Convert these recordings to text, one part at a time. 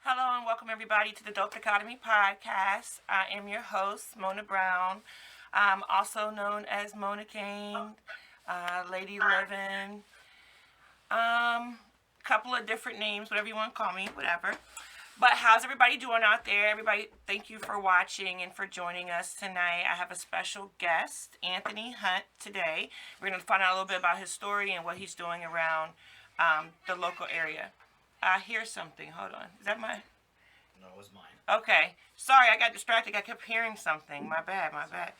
Hello and welcome everybody to the Dope Academy podcast. I am your host, Mona Brown, also known as Mona Kane, Lady Living, couple of different names, whatever you want to call me, whatever. But how's everybody doing out there? Everybody, thank you for watching and for joining us tonight. I have a special guest, Anthony Hunt, today. We're going to find out a little bit about his story and what he's doing around the local area. I hear something. Hold on. Is that my... No, it was mine. Okay. Sorry, I got distracted. I kept hearing something. My bad, my bad.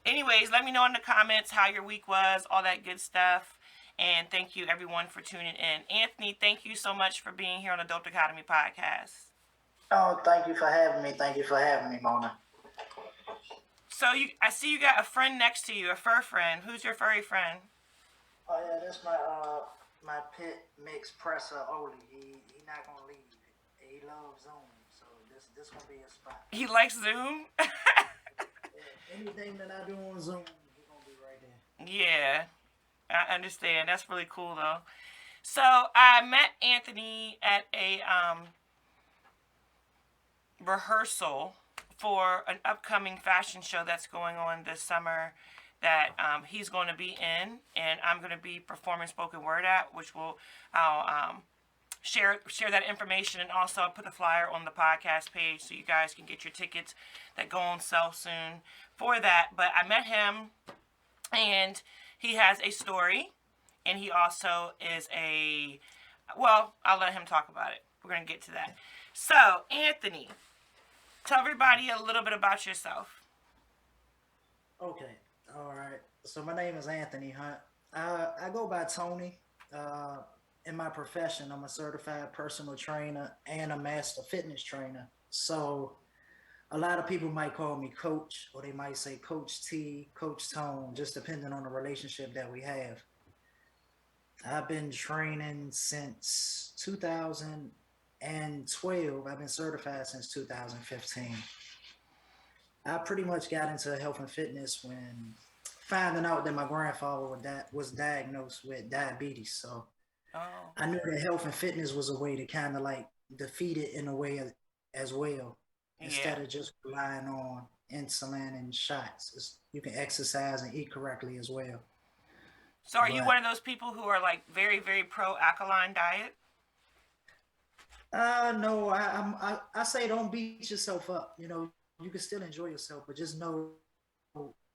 Anyways, let me know in the comments how your week was, all that good stuff. And thank you, everyone, for tuning in. Anthony, thank you so much for being here on the Dope Academy podcast. Oh, thank you for having me. Thank you for having me, Mona. So I see you got a friend next to you, a fur friend. Who's your furry friend? Oh yeah, that's my pit mix presser Oli. He not gonna leave. He loves Zoom, so this gonna be a spot. He likes Zoom? Yeah, anything that I do on Zoom, he gonna be right there. Yeah, I understand. That's really cool, though. So I met Anthony at a rehearsal for an upcoming fashion show that's going on this summer that he's going to be in, and I'm going to be performing spoken word at, which I'll share that information, and also I'll put a flyer on the podcast page so you guys can get your tickets that go on sale soon for that. But I met him, and he has a story, and he also is I'll let him talk about it. We're going to get to that. So, Anthony, tell everybody a little bit about yourself. Okay, all right. So my name is Anthony Hunt. I go by Tony. In my profession, I'm a certified personal trainer and a master fitness trainer. So a lot of people might call me coach, or they might say Coach T, Coach Tone, just depending on the relationship that we have. I've been training since 2012. I've been certified since 2015. I pretty much got into health and fitness when finding out that my grandfather was diagnosed with diabetes. So Oh, I knew that health and fitness was a way to kind of like defeat it in a way as well, yeah. instead of just relying on insulin and shots. You can exercise and eat correctly as well. So are you one But of those people who are like very, very pro alkaline diet? no, I say don't beat yourself up. You know, you can still enjoy yourself, but just know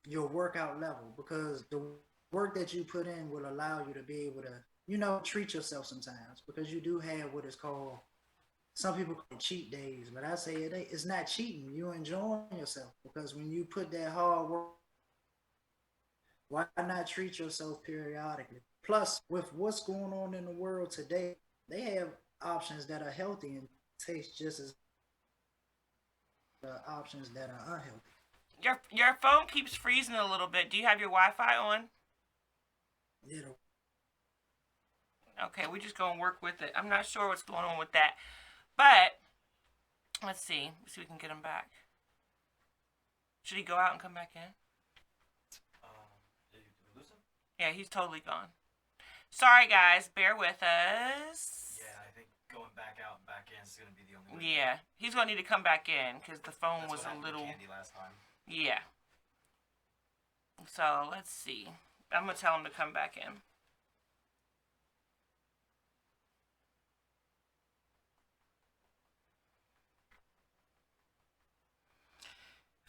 your workout level, because the work that you put in will allow you to be able to, treat yourself sometimes, because you do have what is called, some people call it cheat days, but I say it's not cheating. You're enjoying yourself, because when you put that hard work, why not treat yourself periodically? Plus, with what's going on in the world today, they have options that are healthy and taste just as options that are unhealthy. Your phone keeps freezing a little bit. Do you have your Wi-Fi on? You know, Okay, we're just gonna work with it. I'm not sure what's going on with that, but let's see. Let's see if we can get him back. Should he go out and come back in? Did we lose him? Yeah, he's totally gone. Sorry, guys. Bear with us. Yeah, I think going back out and back in is going to be the only way. Yeah, he's gonna need to come back in because the phone That's was what a happened to little. Candy last time. Yeah. So let's see. I'm gonna tell him to come back in.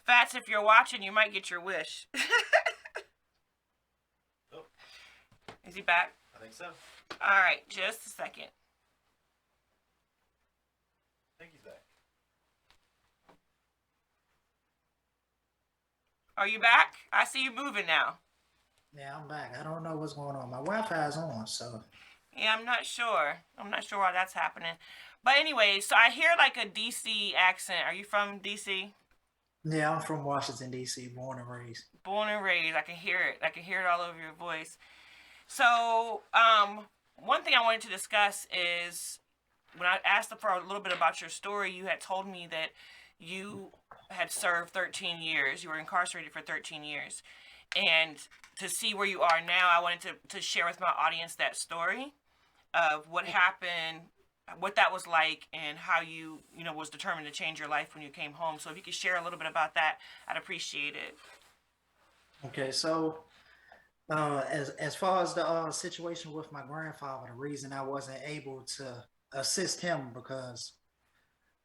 Fats, if you're watching, you might get your wish. Oh, Is he back? I think so. All right, just a second. I think he's back. Are you back? I see you moving now. yeah, I'm back. I don't know what's going on. My Wi-Fi is on, so Yeah, I'm not sure. I'm not sure why that's happening. But anyway, so I hear like a DC accent. Are you from DC? yeah, I'm from Washington D.C., born and raised. Born and raised. I can hear it. I can hear it all over your voice. So, one thing I wanted to discuss is when I asked for a little bit about your story, you had told me that you had served 13 years. You were incarcerated for 13 years. And to see where you are now, I wanted to share with my audience that story of what happened what that was like and how you know, was determined to change your life when you came home. So if you could share a little bit about that, I'd appreciate it. Okay, so as far as the situation with my grandfather, the reason I wasn't able to assist him because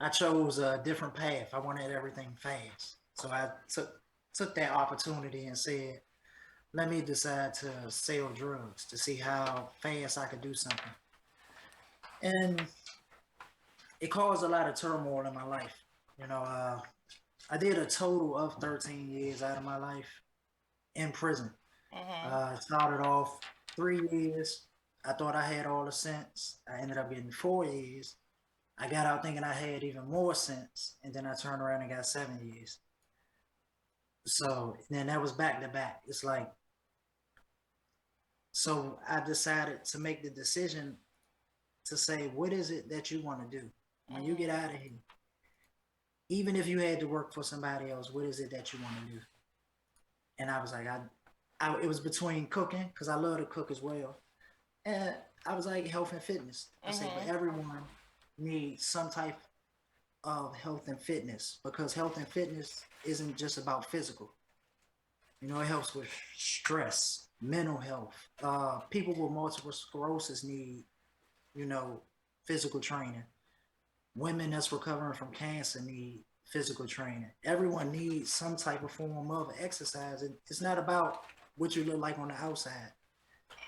I chose a different path. I wanted everything fast, so I took that opportunity and said, "Let me decide to sell drugs to see how fast I could do something." And it caused a lot of turmoil in my life. You know, I did a total of 13 years out of my life in prison. Mhm. Started off 3 years. I thought I had all the sense. I ended up getting 4 years. I got out thinking I had even more sense, and then I turned around and got 7 years. So then that was back to back. It's like, so I decided to make the decision to say, what is it that you want to do when you get Mhm. out of here? Even if you had to work for somebody else, what is it that you want to do? And I was like, it was between cooking because I love to cook as well, and I was like health and fitness. I say, but Mhm. everyone needs some type of health and fitness because health and fitness isn't just about physical. You know, it helps with stress, mental health. People with multiple sclerosis need, you know, physical training. Women that's recovering from cancer need physical training. Everyone needs some type of form of exercise. It's not about what you look like on the outside.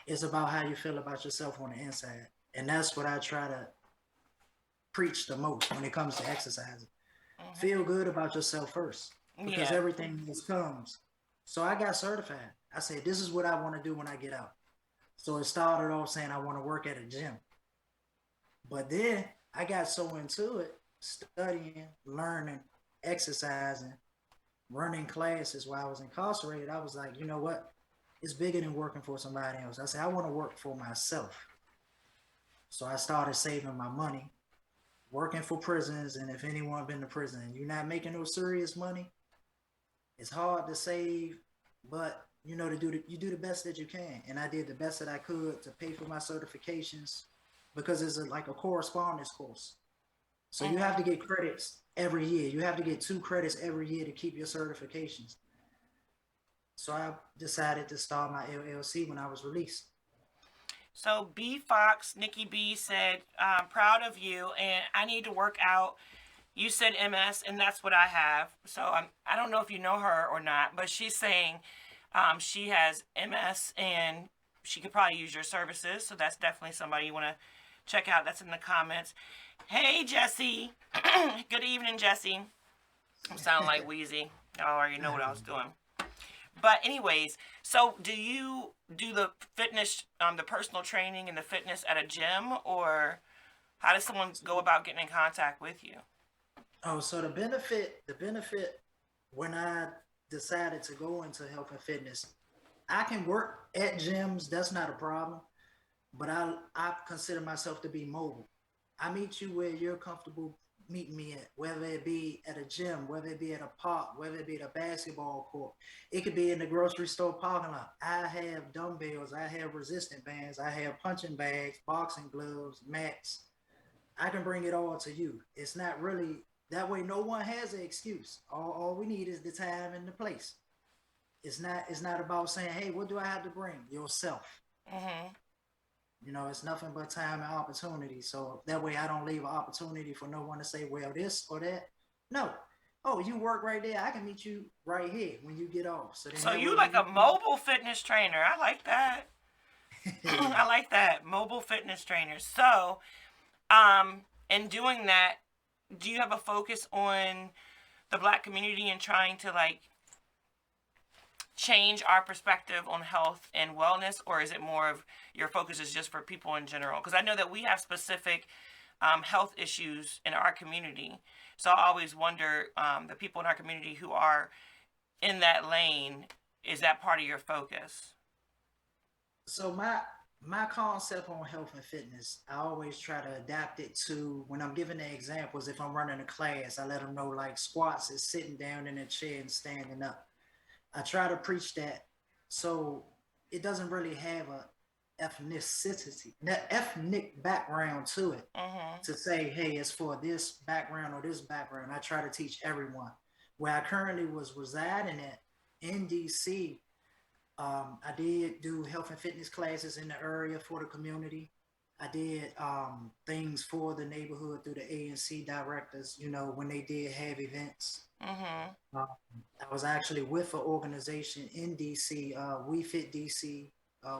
It's about how you feel about yourself on the inside. And that's what I try to preach the most when it comes to exercising. Feel good about yourself first Mhm. because Yeah. everything else comes. So I got certified. I said, this is what I want to do when I get out. So it started off saying I want to work at a gym. But then I got so into it, studying, learning, exercising, running classes while I was incarcerated. I was like, you know what? It's bigger than working for somebody else. I said, I want to work for myself. So I started saving my money, working for prisons. And if anyone been to prison and you're not making no serious money, it's hard to save, but you know, you do the best that you can. And I did the best that I could to pay for my certifications because it's like a correspondence course. So you have to Mhm. get credits every year. You have to get 2 credits every year to keep your certifications. So I decided to start my LLC when I was released. So B Fox, Nikki B said, "Proud of you, and I need to work out." You said MS, and that's what I have. So I don't know if you know her or not, but she's saying she has MS, and she could probably use your services. So that's definitely somebody you want to check out. That's in the comments. Hey Jesse, good evening, Jesse. I'm sounding like Wheezy. Y'all already know what I was doing. But anyways, so do you do the fitness, the personal training and the fitness at a gym, or how does someone go about getting in contact with you? Oh, so the benefit when I decided to go into health and fitness, I can work at gyms. That's not a problem. But I consider myself to be mobile. I meet you where you're comfortable meeting me at, whether it be at a gym, whether it be at a park, whether it be at a basketball court. It could be in the grocery store parking lot. I have dumbbells, I have resistant bands, I have punching bags, boxing gloves, mats. I can bring it all to you. It's not really that way. No one has an excuse. All we need is the time and the place. It's not about saying, hey, what do I have to bring? Yourself. Mm-hmm. You know, it's nothing but time and opportunity. So that way I don't leave an opportunity for no one to say, well, this or that. No. Oh, you work right there. I can meet you right here when you get off. So then So that way you when like a you mobile fitness trainer. I like that. I yeah. like that. Mobile fitness trainer. So, in doing that, do you have a focus on the black community and trying to like change our perspective on health and wellness, or is it more of your focus is just for people in general? Because I know that we have specific health issues in our community. So I always wonder, the people in our community who are in that lane, is that part of your focus? So my concept on health and fitness, I always try to adapt it to when I'm giving the examples. If I'm running a class, I let them know like squats is sitting down in a chair and standing up. I try to preach that so it doesn't really have that ethnic background to it. Mm-hmm. To say, hey, it's for this background or this background. I try to teach everyone. Where I currently was residing at in DC, I did do health and fitness classes in the area for the community. I did things for the neighborhood through the ANC directors, when they did have events. Mm-hmm. Uh, I was actually with an organization in DC, We Fit DC.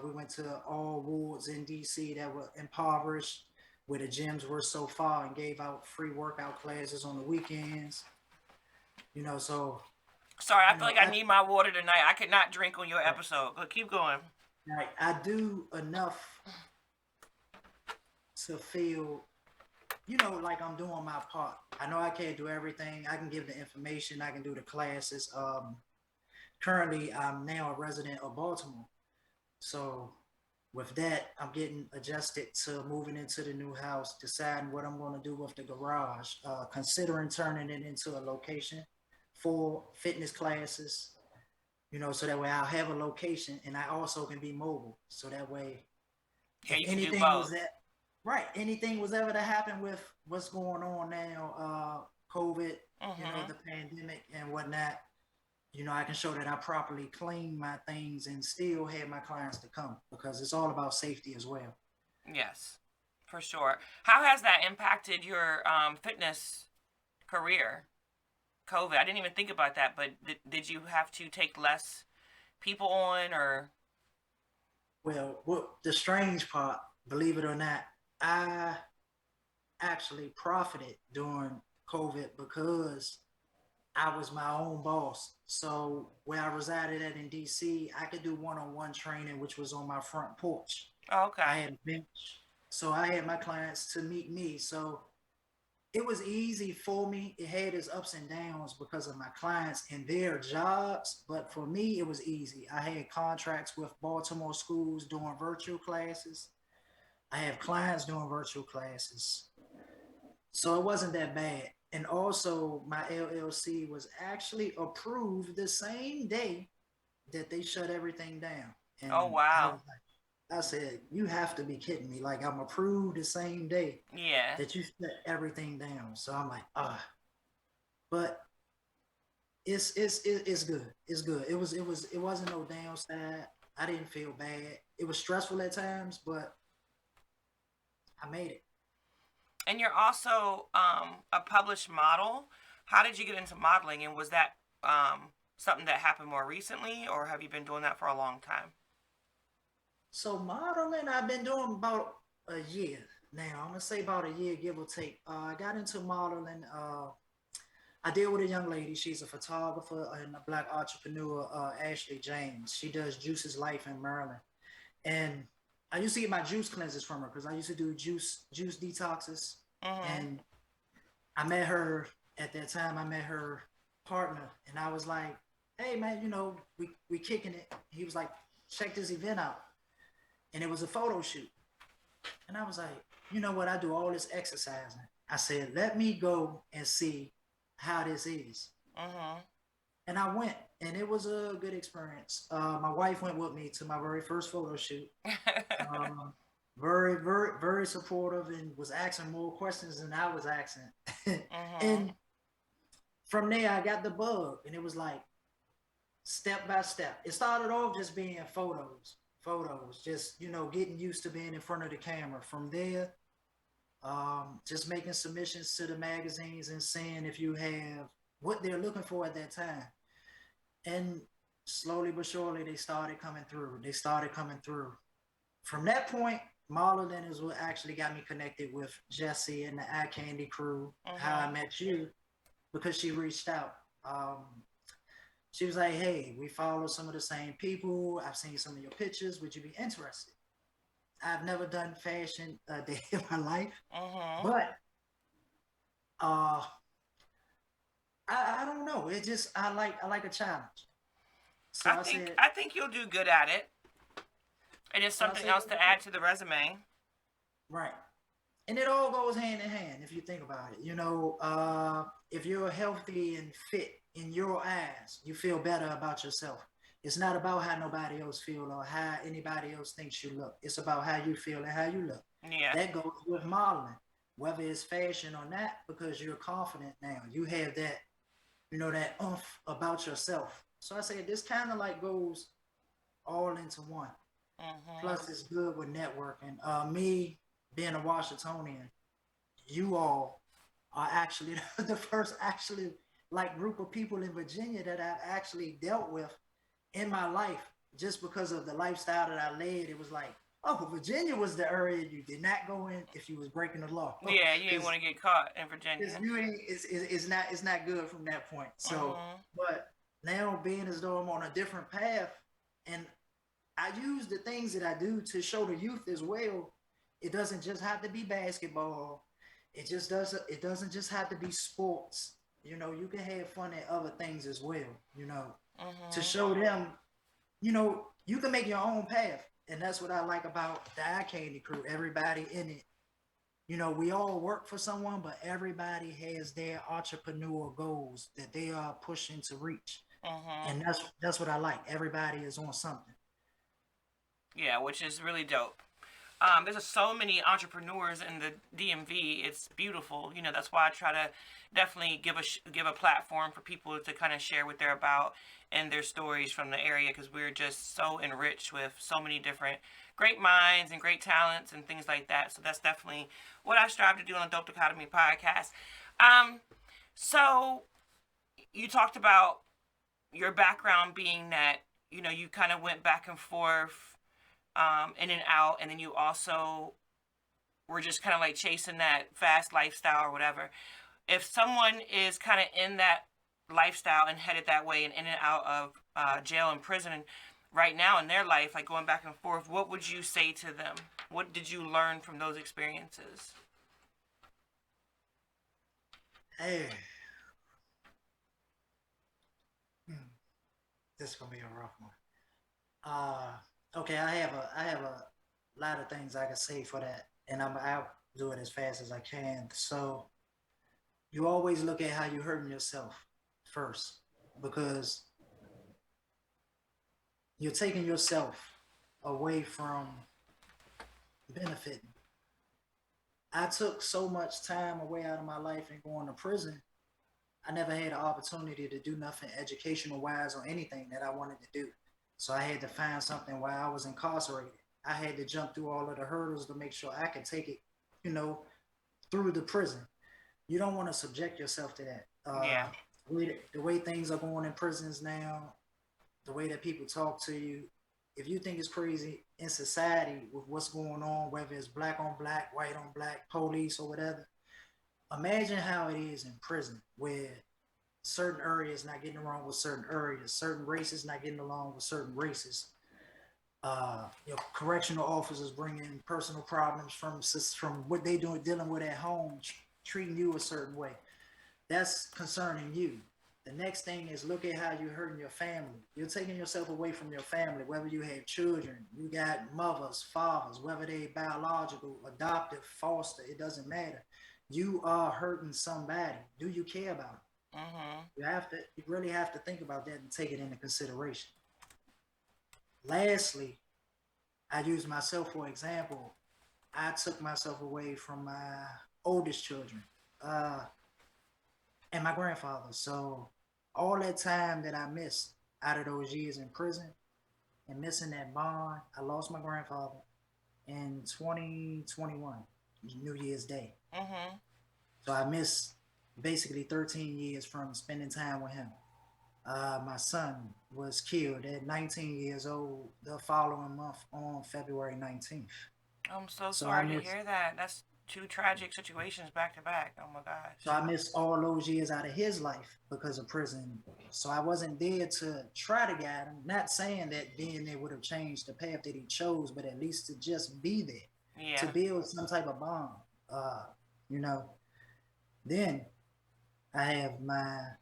We went to all wards in DC that were impoverished, where the gyms were so far, and gave out free workout classes on the weekends. So Sorry, I you feel know, like I need my water tonight. I could not drink on your episode, but keep going. I do enough to feel, like I'm doing my part. I know I can't do everything. I can give the information. I can do the classes. Currently, I'm now a resident of Baltimore. So with that, I'm getting adjusted to moving into the new house, deciding what I'm going to do with the garage, considering turning it into a location for fitness classes, so that way I'll have a location and I also can be mobile. So that way, Yeah, if you can do anything was both. that, right, anything was ever to happen with what's going on now, COVID, Mm-hmm. the pandemic and whatnot, I can show that I properly clean my things and still have my clients to come because it's all about safety as well. Yes, for sure. How has that impacted your fitness career? COVID. I didn't even think about that, but did you have to take less people on or? Well, what the strange part, believe it or not, I actually profited during COVID because I was my own boss. So where I resided at in DC, I could do one-on-one training, which was on my front porch. Oh, I okay. had a bench. So I had my clients to meet me. So it was easy for me. It had its ups and downs because of my clients and their jobs. But for me, it was easy. I had contracts with Baltimore schools doing virtual classes. I have clients doing virtual classes. So it wasn't that bad. And also, my LLC was actually approved the same day that they shut everything down. Oh, And wow. I said, you have to be kidding me. Like, I'm approved the same day Yeah. that you shut everything down. So I'm like, but it's good. It's good. It wasn't no downside. I didn't feel bad. It was stressful at times, but I made it. And you're also a published model. How did you get into modeling, and was that something that happened more recently, or have you been doing that for a long time? So modeling, I've been doing about a year now. I'm gonna say about a year, give or take. I got into modeling. I deal with a young lady. She's a photographer and a black entrepreneur, Ashley James. She does Juice's Life in Maryland, and I used to get my juice cleanses from her because I used to do juice detoxes. Mm-hmm. And I met her at that time. I met her partner, and I was like, "Hey, man, we kicking it." He was like, "Check this event out," and it was a photo shoot. And I was like, "You know what? I do all this exercising." I said, "Let me go and see how this is." Mm-hmm. And I went, and it was a good experience. My wife went with me to my very first photo shoot. Um, very, very, very supportive, and was asking more questions than I was asking. Mm-hmm. And from there, I got the bug, and it was like step by step. It started off just being photos, just getting used to being in front of the camera. From there, just making submissions to the magazines and seeing if you have what they're looking for at that time. And slowly but surely, they started coming through. From that point, modeling is what actually got me connected with Jesse and the Eye Candy crew. How I Mm-hmm. met you, because she reached out. She was like, "Hey, we follow some of the same people. I've seen some of your pictures. Would you be interested?" I've never done fashion a day in my life, Mm-hmm. but uh, I don't know. It just I like a challenge. So I I think said, I think you'll do good at it. It is so I something said, else to add to the resume. right. And it all goes hand in hand if you think about it. If you're healthy and fit in your eyes, you feel better about yourself. It's not about how nobody else feel or how anybody else thinks you look. It's about how you feel and how you look. Yeah. That goes with modeling, whether it's fashion or not, because you're confident now. You have that, that oomph about yourself. So I say this kind of like goes all into one. Mhm. Plus, it's good with networking. Me being a Washingtonian, you all are actually the first actually like group of people in Virginia that I've actually dealt with in my life, just because of the lifestyle that I led. It was like, oh, Virginia was the area you did not go in if you was breaking the law, Yeah, you didn't because want to get caught in Virginia. you ain't, it's not good from that point. So, Mhm. but now being as though I'm on a different path, and I use the things that I do to show the youth as well. It doesn't just have to be basketball. It doesn't just have to be sports. You can have fun at other things as well, to Mhm. show them, you can make your own path. And that's what I like about the Eye Candy crew. Everybody in it, we all work for someone, but everybody has their entrepreneurial goals that they are pushing to reach. Mhm. And that's what I like. Everybody is on something. Yeah, which is really dope. There's so many entrepreneurs in the DMV. It's beautiful. That's why I try to definitely give a platform for people to kind of share what they're about and their stories from the area, because we're just so enriched with so many different great minds and great talents and things like that. So that's definitely what I strive to do on the Dope Academy podcast. Um, so you talked about your background being that you kind of went back and forth, in and out, and then you also were just kind of like chasing that fast lifestyle or whatever. If someone is kind of in that lifestyle and headed that way and in and out of jail and prison right now in their life, like going back and forth, what would you say to them? What did you learn from those experiences? Hey, hmm, this is gonna be a rough one. Okay, I have a lot of things I can say for that, and I'll do it as fast as I can. So you always look at how you're hurting yourself first, because you're taking yourself away from benefiting. I took so much time away out of my life and going to prison. I never had an opportunity to do nothing educational wise or anything that I wanted to do. So I had to find something while I was incarcerated. I had to jump through all of the hurdles to make sure I could take it, you know, through the prison. You don't want to subject yourself to that. Yeah. The way things are going in prisons now, the way that people talk to you, if you think it's crazy in society with what's going on, whether it's black on black, white on black, police or whatever, imagine how it is in prison where certain areas not getting along with certain areas, certain races not getting along with certain races. Your correctional officers bring in personal problems from what they doing dealing with at home, treating you a certain way. That's concerning you. The next thing is look at how you're hurting your family. You're taking yourself away from your family, whether you have children, you got mothers, fathers, whether they biological, adoptive, foster, it doesn't matter. You are hurting somebody. Do you care about it? Mhm. You really have to think about that and take it into consideration. Lastly, I use myself for example. I took myself away from my oldest children uh, and my grandfather. So all that time that I missed out of those years in prison and missing that bond, I lost my grandfather in 2021, New Year's Day. Mhm. So I missed basically 13 years from spending time with him. My son was killed at 19 years old the following month on February 19th. I'm so So I sorry to missed hear that. That's two tragic situations back to back. Oh my so gosh. I missed all those years out of his life because of prison. So I wasn't there to try to guide him. Not saying that being there would have changed the path that he chose, but at least to just be there, to Yeah. build some type of bond. Uh, you know. Then I have my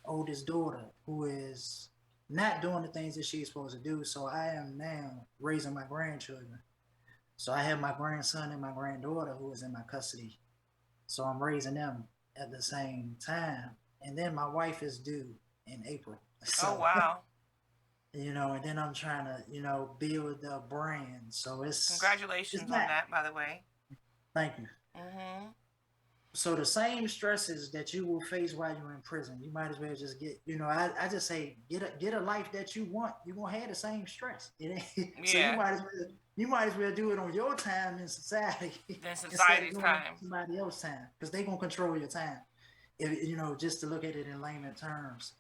oldest daughter who is not doing the things that she's supposed to do. So I am now raising my grandchildren. So I have my grandson and my granddaughter who is in my custody. So I'm raising them at the same time. And then my wife is due in April. Oh So wow. and then I'm trying to, build a brand. So it's Congratulations on not. that, by the way. Thank you. Mm-hmm. So the same stresses that you will face while you're in prison, you might as well just get, I just say get a life that you want. You're gonna have the same stress. So Yeah. you might as well do it on your time in society Then instead of society's doing it on time. somebody else's time, because they gonna control your time. If just to look at it in layman terms,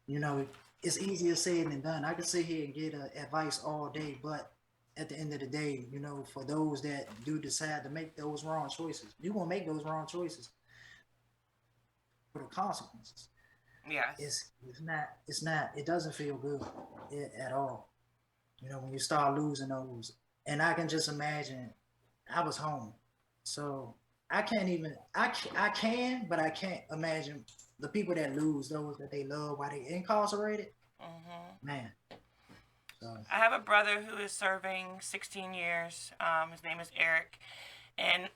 you know, it's easier said than done. I could sit here and get advice all day, but at the end of the day, for those that do decide to make those wrong choices, you're gonna make those wrong choices for the consequences. Yes. It's not it doesn't feel good at all. When you start losing those, and I can just imagine I was home, so I can't even I can, but I can't imagine the people that lose those that they love while they incarcerated. Mm-hmm. Man, so I have a brother who is serving 16 years. His name is Eric, and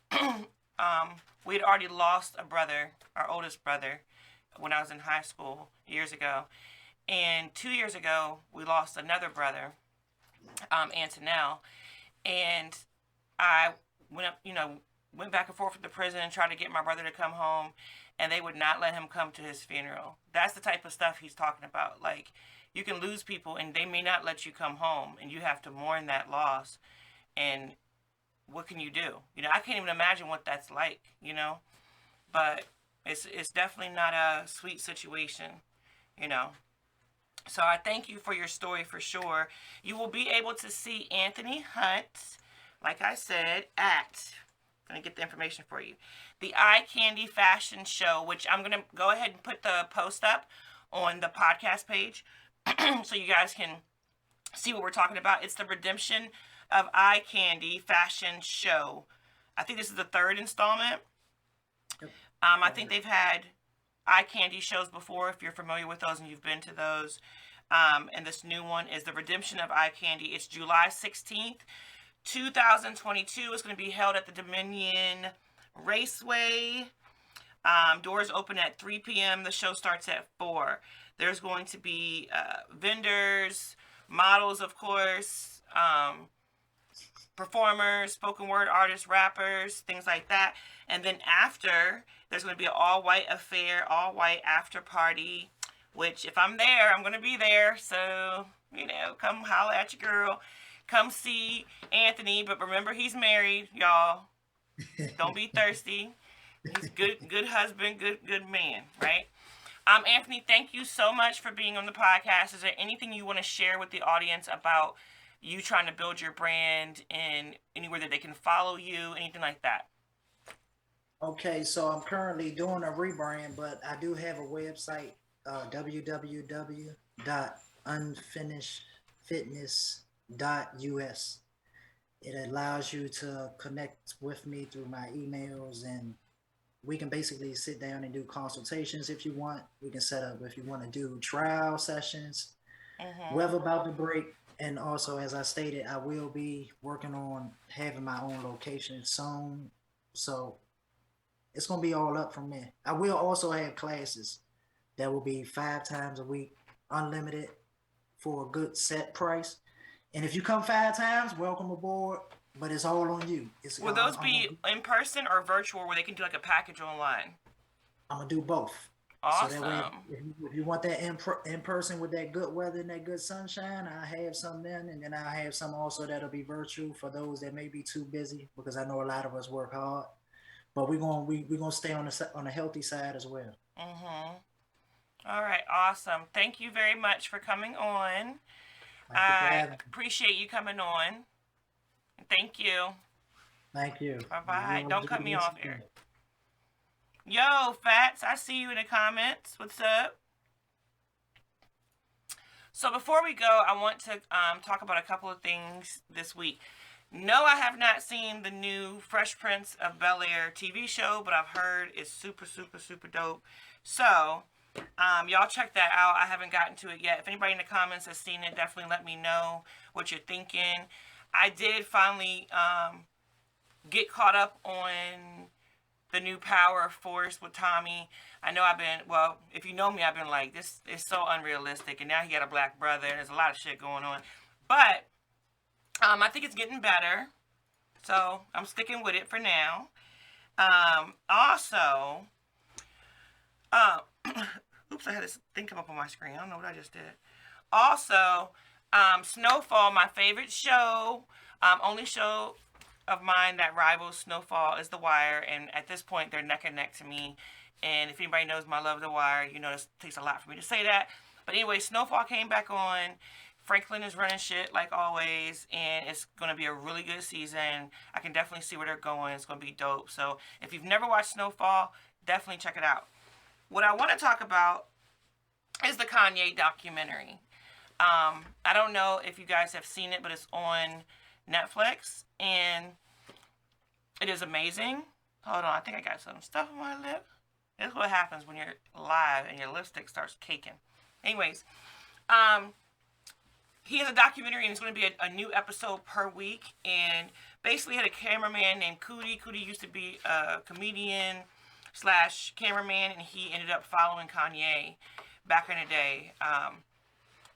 we had already lost a brother, our oldest brother, when I was in high school years ago. And 2 years ago, we lost another brother, Antonell, and I went up, went back and forth with the prison and tried to get my brother to come home, and they would not let him come to his funeral. That's the type of stuff he's talking about. Like, you can lose people, and they may not let you come home, and you have to mourn that loss. And what can you do? I can't even imagine what that's like. But it's definitely not a sweet situation. You know. So I thank you for your story for sure. You will be able to see Anthony Hunt, like I said, at, I'm going to get the information for you, the Eye Candy Fashion Show, which I'm going to go ahead and put the post up on the podcast page so you guys can see what we're talking about. It's the Redemption of Eye Candy Fashion Show. I think this is the third installment. yep. I think they've had eye candy shows before, if you're familiar with those and you've been to those. And this new one is the Redemption of Eye Candy. It's July 16th, 2022. It's going to be held at the Dominion Raceway. Doors open at 3 p.m. The show starts at 4. There's going to be vendors, models, of course, performers, spoken word artists, rappers, things like that. And then after, there's going to be an all-white affair, all-white after party, which if I'm there, I'm going to be there. So, come holler at your girl. Come see Anthony, but remember he's married, y'all. Don't be thirsty. He's good husband, good man, right? Anthony, thank you so much for being on the podcast. Is there anything you want to share with the audience about you trying to build your brand and anywhere that they can follow you, anything like that? Okay, so I'm currently doing a rebrand, but I do have a website, www.unfinishedfitness.us. It allows you to connect with me through my emails, and we can basically sit down and do consultations if you want. We can set up if you want to do trial sessions, Mm-hmm. weather about to break. And also, as I stated, I will be working on having my own location soon. So it's gonna be all up from there. I will also have classes that will be 5 times a week, unlimited, for a good set price. And if you come 5 times, welcome aboard. But it's all on you. Will those be in person or virtual where they can do like a package online? I'm gonna do both. Awesome. So that way, if you want that in person with that good weather and that good sunshine, I have some then, and then I have some also that'll be virtual for those that may be too busy, because I know a lot of us work hard. But we're gonna stay on the healthy side as well. Mm-hmm. All right, awesome. Thank you very much for coming on. Thank you for I having me. appreciate you coming on. Thank you. Thank you. Bye-bye. You Don't cut me off, Eric. Yo, Fats, I see you in the comments. What's up? So before we go, I want to talk about a couple of things this week. No, I have not seen the new Fresh Prince of Bel-Air TV show, but I've heard it's super, super, super dope. So, y'all check that out. I haven't gotten to it yet. If anybody in the comments has seen it, definitely let me know what you're thinking. I did finally get caught up on the new power force with Tommy. I know if you know me, I've been like, this is so unrealistic. And now he got a black brother, and there's a lot of shit going on. But I think it's getting better. So I'm sticking with it for now. Also, oops, I had this thing come up on my screen. I don't know what I just did. Also, Snowfall, my favorite show, only show of mine that rivals Snowfall is The Wire, and at this point they're neck and neck to me. And if anybody knows my love of The Wire, you know it takes a lot for me to say that. But anyway, Snowfall came back on. Franklin is running shit like always, and it's going to be a really good season. I can definitely see where they're going. It's going to be dope. So if you've never watched Snowfall, definitely check it out. What I want to talk about is the Kanye documentary. I don't know if you guys have seen it, but it's on Netflix, and it is amazing. Hold on, I think I got some stuff on my lip. This is what happens when you're live and your lipstick starts caking. Anyways, he has a documentary, and it's going to be a new episode per week. And basically, he had a cameraman named Cootie. Cootie used to be a comedian / cameraman, and he ended up following Kanye back in the day,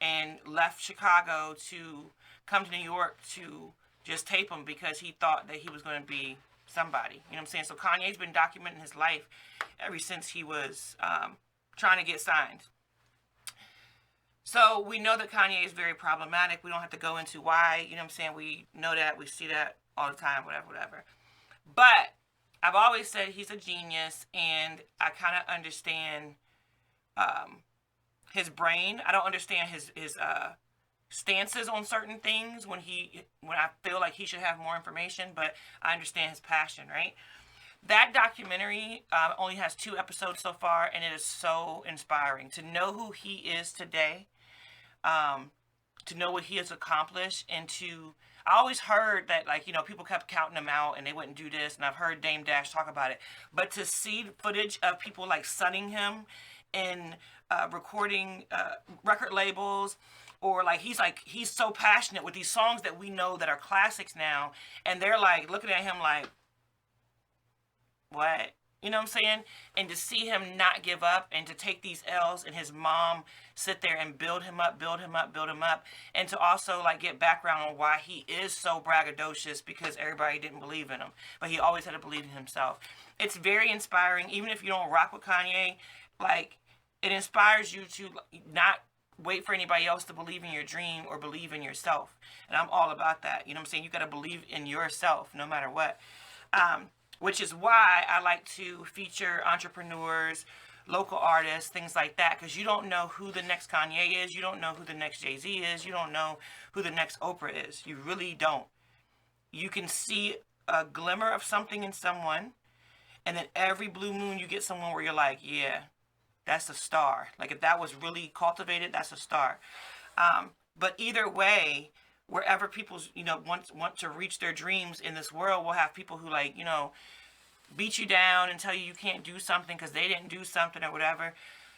and left Chicago to come to New York to just tape him because he thought that he was going to be somebody. You know what I'm saying? So Kanye's been documenting his life ever since he was trying to get signed. So we know that Kanye is very problematic. We don't have to go into why. You know what I'm saying? We know that. We see that all the time, whatever. But I've always said he's a genius, and I kind of understand his brain. I don't understand his stances on certain things when I feel like he should have more information, but I understand his passion, right? That documentary only has 2 episodes so far, and it is so inspiring to know who he is today, to know what he has accomplished, and I always heard that, like, you know, people kept counting him out and they wouldn't do this, and I've heard Dame Dash talk about it, but to see footage of people like sunning him in recording record labels, or he's so passionate with these songs that we know that are classics now, and they're like looking at him like, what? You know what I'm saying? And to see him not give up, and to take these L's, and his mom sit there and build him up, and to also like get background on why he is so braggadocious, because everybody didn't believe in him, but he always had to believe in himself. It's very inspiring. Even if you don't rock with Kanye, like, it inspires you to not wait for anybody else to believe in your dream or believe in yourself. And I'm all about that. You know what I'm saying? You got to believe in yourself no matter what. Which is why I like to feature entrepreneurs, local artists, things like that, because you don't know who the next Kanye is. You don't know who the next Jay-Z is. You don't know who the next Oprah is. You really don't. You can see a glimmer of something in someone, and then every blue moon you get someone where you're like, yeah, that's a star. Like, if that was really cultivated, that's a star. But either way, wherever people, you know, want to reach their dreams in this world, we'll have people who, like, you know, beat you down and tell you can't do something because they didn't do something or whatever.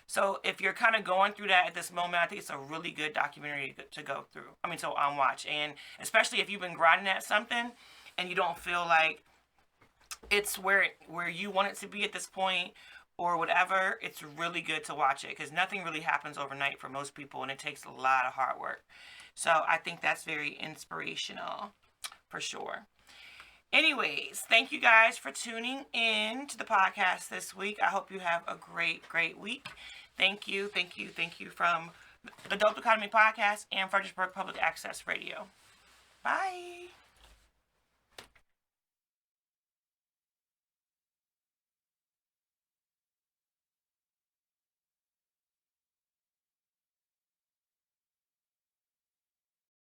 So if you're kind of going through that at this moment, I think it's a really good documentary to go through. So watch. And especially if you've been grinding at something and you don't feel like it's where you want it to be at this point or whatever, it's really good to watch it, because nothing really happens overnight for most people, and it takes a lot of hard work. So I think that's very inspirational for sure. Anyways, thank you guys for tuning in to the podcast this week. I hope you have a great week. Thank you from the Dope Economy Podcast and Fredericksburg Public Access Radio. Bye.